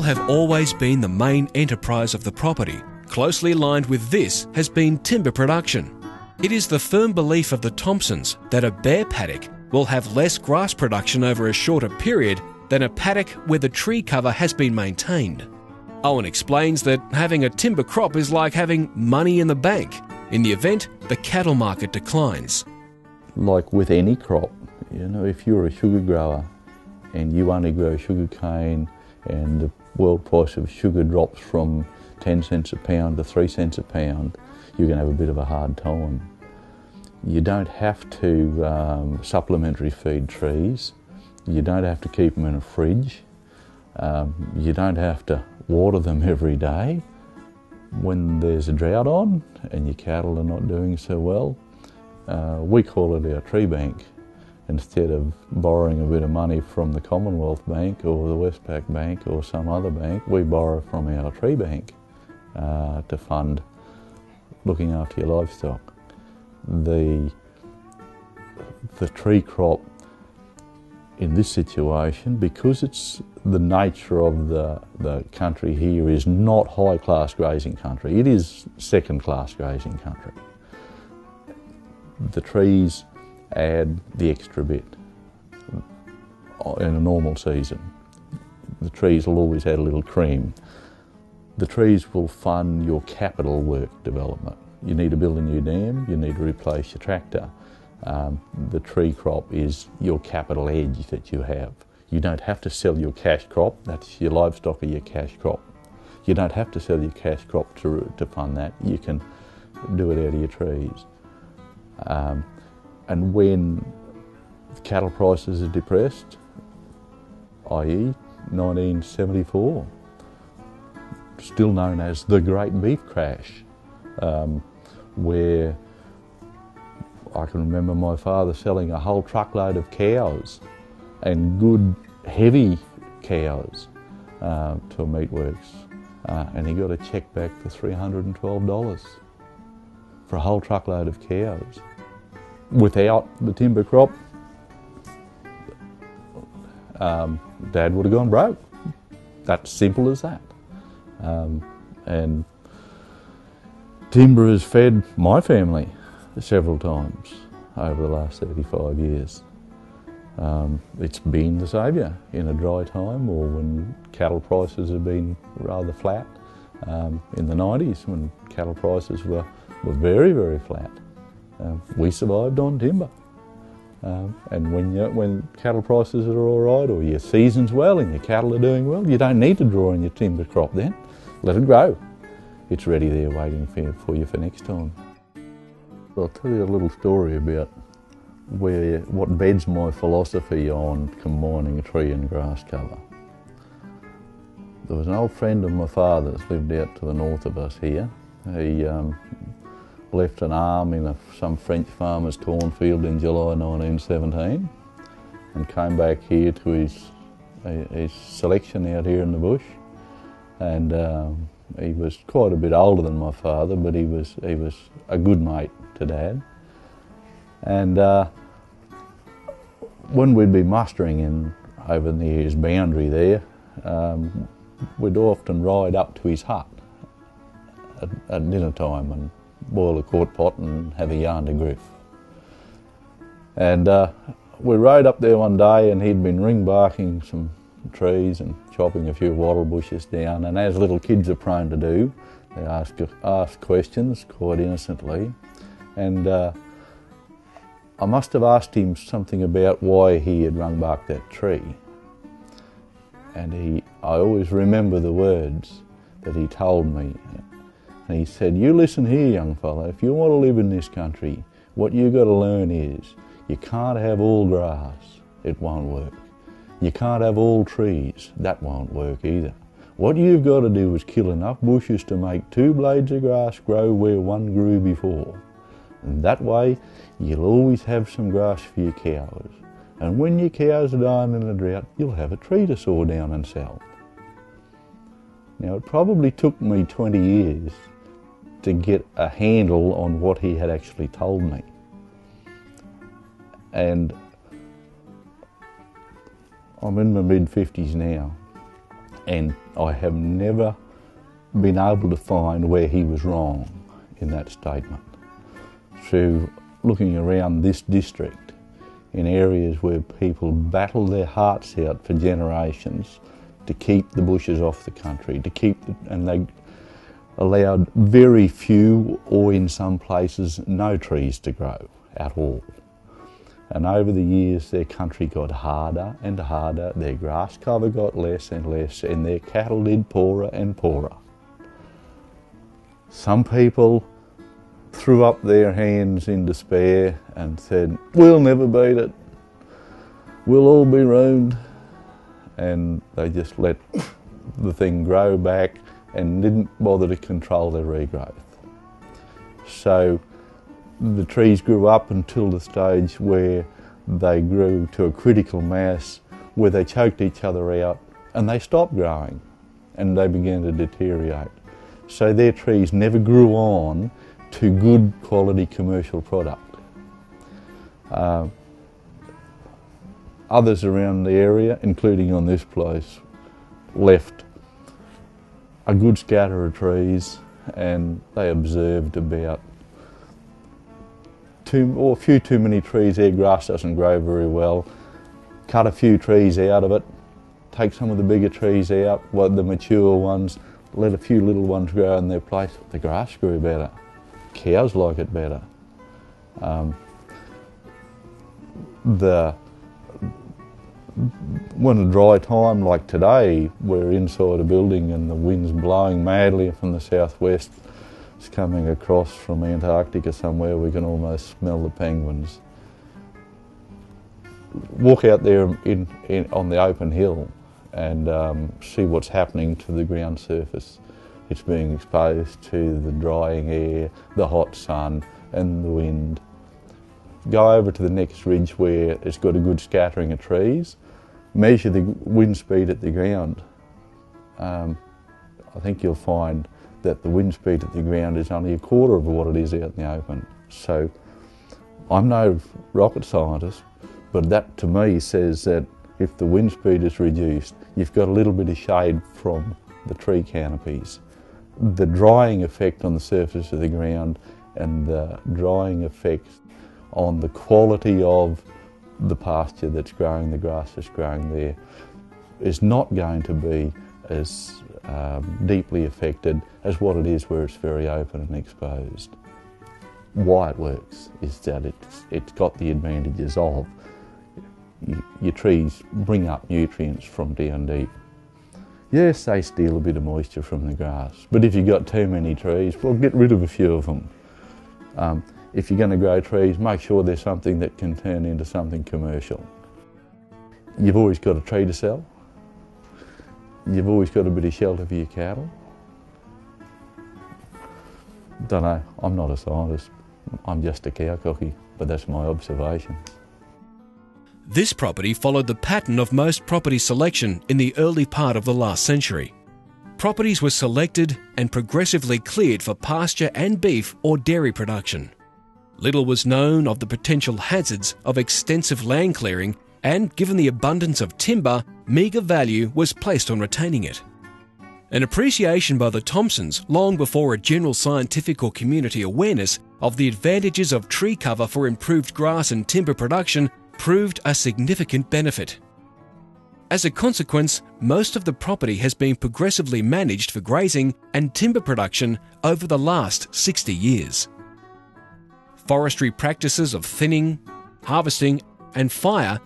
Cattle have always been the main enterprise of the property. Closely aligned with this has been timber production. It is the firm belief of the Thompsons that a bare paddock will have less grass production over a shorter period than a paddock where the tree cover has been maintained. Owen explains that having a timber crop is like having money in the bank in the event the cattle market declines. Like with any crop, you know, if you're a sugar grower and you only grow sugar cane and the world price of sugar drops from 10 cents a pound to 3 cents a pound, you're going to have a bit of a hard time. You don't have to supplementary feed trees. You don't have to keep them in a fridge. You don't have to water them every day. When there's a drought on and your cattle are not doing so well, we call it our tree bank. Instead of borrowing a bit of money from the Commonwealth Bank or the Westpac Bank or some other bank, we borrow from our tree bank to fund looking after your livestock. The tree crop in this situation, because it's the nature of the country here, is not high-class grazing country. It is second-class grazing country. The trees add the extra bit in a normal season. The trees will always add a little cream. The trees will fund your capital work development. You need to build a new dam, you need to replace your tractor. The tree crop is your capital edge that you have. You don't have to sell your cash crop, that's your livestock or your cash crop. You don't have to sell your cash crop to fund that, you can do it out of your trees. And when cattle prices are depressed, i.e. 1974, still known as the Great Beef Crash, where I can remember my father selling a whole truckload of cows, and good heavy cows, to a meatworks, and he got a cheque back for $312 for a whole truckload of cows. Without the timber crop, Dad would have gone broke. That's simple as that. And timber has fed my family several times over the last 35 years. It's been the saviour in a dry time, or when cattle prices have been rather flat. In the 90s, when cattle prices were very, very flat, we survived on timber. And when cattle prices are all right, or your season's well and your cattle are doing well, you don't need to draw on your timber crop then. Let it grow. It's ready there waiting for you for next time. I'll tell you a little story about what beds my philosophy on combining tree and grass cover. There was an old friend of my father's lived out to the north of us here. He left an arm in some French farmer's cornfield in July 1917 and came back here to his selection out here in the bush. And he was quite a bit older than my father, but he was a good mate to Dad. And when we'd be mustering in over near his boundary there, we'd often ride up to his hut at dinner time and boil a quart pot and have a yarn to griff. And we rode up there one day, and he'd been ring barking some trees and chopping a few wattle bushes down, and as little kids are prone to do, they ask questions quite innocently. And I must have asked him something about why he had rung barked that tree. And I always remember the words that he told me. And he said, "You listen here, young fella, if you want to live in this country, what you've got to learn is you can't have all grass, it won't work. You can't have all trees, that won't work either. What you've got to do is kill enough bushes to make 2 blades of grass grow where one grew before. And that way, you'll always have some grass for your cows. And when your cows are dying in a drought, you'll have a tree to saw down and sell." Now, it probably took me 20 years to get a handle on what he had actually told me. And I'm in my mid-50s now, And I have never been able to find where he was wrong in that statement. Through looking around this district in areas where people battle their hearts out for generations to keep the bushes off the country, and they allowed very few, or in some places no trees to grow at all. And over the years their country got harder and harder, their grass cover got less and less, and their cattle did poorer and poorer. Some people threw up their hands in despair and said, "We'll never beat it, we'll all be ruined." And they just let the thing grow back and didn't bother to control their regrowth. So the trees grew up until the stage where they grew to a critical mass where they choked each other out and they stopped growing and they began to deteriorate. So their trees never grew on to good quality commercial product. Others around the area, including on this place, left a good scatter of trees, and they observed about a few too many trees there. Grass doesn't grow very well. Cut a few trees out of it, take some of the bigger trees out, the mature ones, let a few little ones grow in their place. The grass grew better. Cows like it better. When a dry time like today, we're inside a building and the wind's blowing madly from the southwest. It's coming across from Antarctica somewhere. We can almost smell the penguins. Walk out there on the open hill and see what's happening to the ground surface. It's being exposed to the drying air, the hot sun and the wind. Go over to the next ridge where it's got a good scattering of trees, measure the wind speed at the ground. I think you'll find that the wind speed at the ground is only a quarter of what it is out in the open. So I'm no rocket scientist, but that to me says that if the wind speed is reduced, you've got a little bit of shade from the tree canopies. The drying effect on the surface of the ground and the drying effect on the quality of the pasture that's growing, the grass that's growing there, is not going to be as deeply affected as what it is where it's very open and exposed. Why it works is that it's got the advantages of your trees bring up nutrients from down deep. Yes, they steal a bit of moisture from the grass, but if you've got too many trees, well, get rid of a few of them. If you're going to grow trees, make sure there's something that can turn into something commercial. You've always got a tree to sell. You've always got a bit of shelter for your cattle. Don't know, I'm not a scientist. I'm just a cow cocky, but that's my observation. This property followed the pattern of most property selection in the early part of the last century. Properties were selected and progressively cleared for pasture and beef or dairy production. Little was known of the potential hazards of extensive land clearing, and given the abundance of timber, meagre value was placed on retaining it. An appreciation by the Thompsons, long before a general scientific or community awareness of the advantages of tree cover for improved grass and timber production, proved a significant benefit. As a consequence, most of the property has been progressively managed for grazing and timber production over the last 60 years. Forestry practices of thinning, harvesting and fire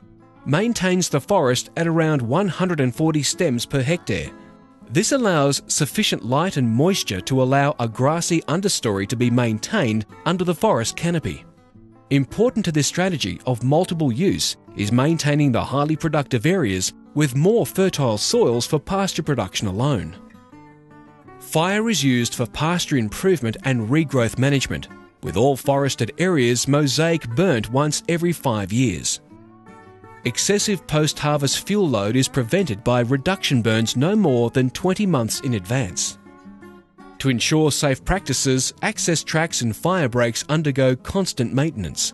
maintains the forest at around 140 stems per hectare. This allows sufficient light and moisture to allow a grassy understory to be maintained under the forest canopy. Important to this strategy of multiple use is maintaining the highly productive areas with more fertile soils for pasture production alone. Fire is used for pasture improvement and regrowth management, with all forested areas mosaic burnt once every 5 years. Excessive post-harvest fuel load is prevented by reduction burns no more than 20 months in advance. To ensure safe practices, access tracks and fire breaks undergo constant maintenance.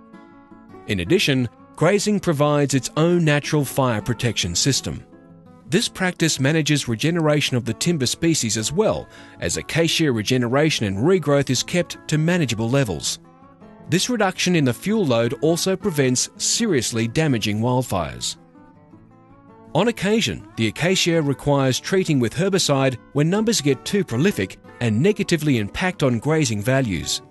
In addition, grazing provides its own natural fire protection system. This practice manages regeneration of the timber species as well, as acacia regeneration and regrowth is kept to manageable levels. This reduction in the fuel load also prevents seriously damaging wildfires. On occasion, the acacia requires treating with herbicide when numbers get too prolific and negatively impact on grazing values.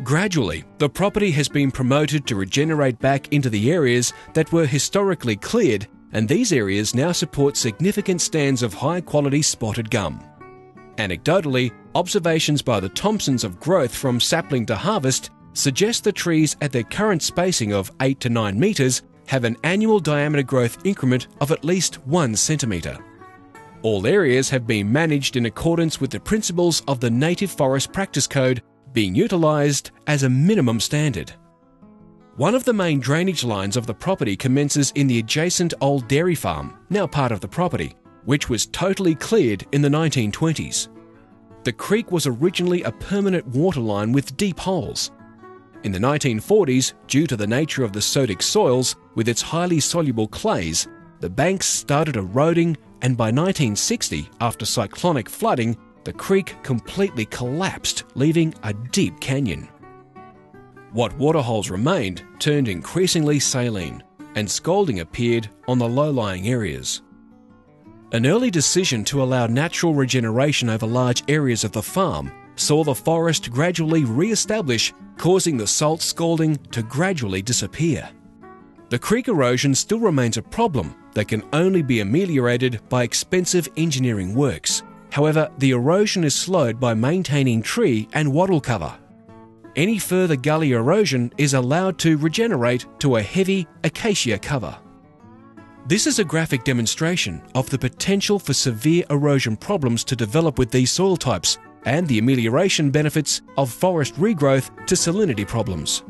Gradually, the property has been promoted to regenerate back into the areas that were historically cleared, and these areas now support significant stands of high-quality spotted gum. Anecdotally, observations by the Thompsons of growth from sapling to harvest suggest the trees at their current spacing of 8 to 9 metres have an annual diameter growth increment of at least 1 centimetre. All areas have been managed in accordance with the principles of the Native Forest Practice Code, being utilised as a minimum standard. One of the main drainage lines of the property commences in the adjacent old dairy farm, now part of the property, which was totally cleared in the 1920s. The creek was originally a permanent water line with deep holes. In the 1940s, due to the nature of the sodic soils with its highly soluble clays, the banks started eroding, and by 1960, after cyclonic flooding, the creek completely collapsed, leaving a deep canyon. What waterholes remained turned increasingly saline, and scalding appeared on the low-lying areas. An early decision to allow natural regeneration over large areas of the farm saw the forest gradually re-establish, causing the salt scalding to gradually disappear. The creek erosion still remains a problem that can only be ameliorated by expensive engineering works. However, the erosion is slowed by maintaining tree and wattle cover. Any further gully erosion is allowed to regenerate to a heavy acacia cover. This is a graphic demonstration of the potential for severe erosion problems to develop with these soil types and the amelioration benefits of forest regrowth to salinity problems.